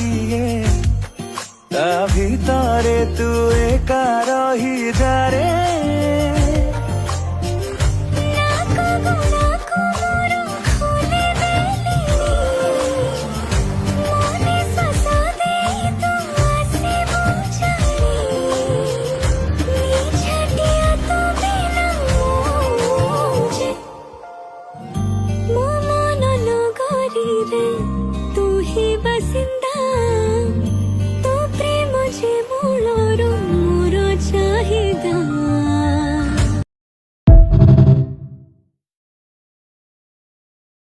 କିଏ ତା ଭିତରେ ତୁ ଏକା ରହିଯାରେ तू ही बसिंदा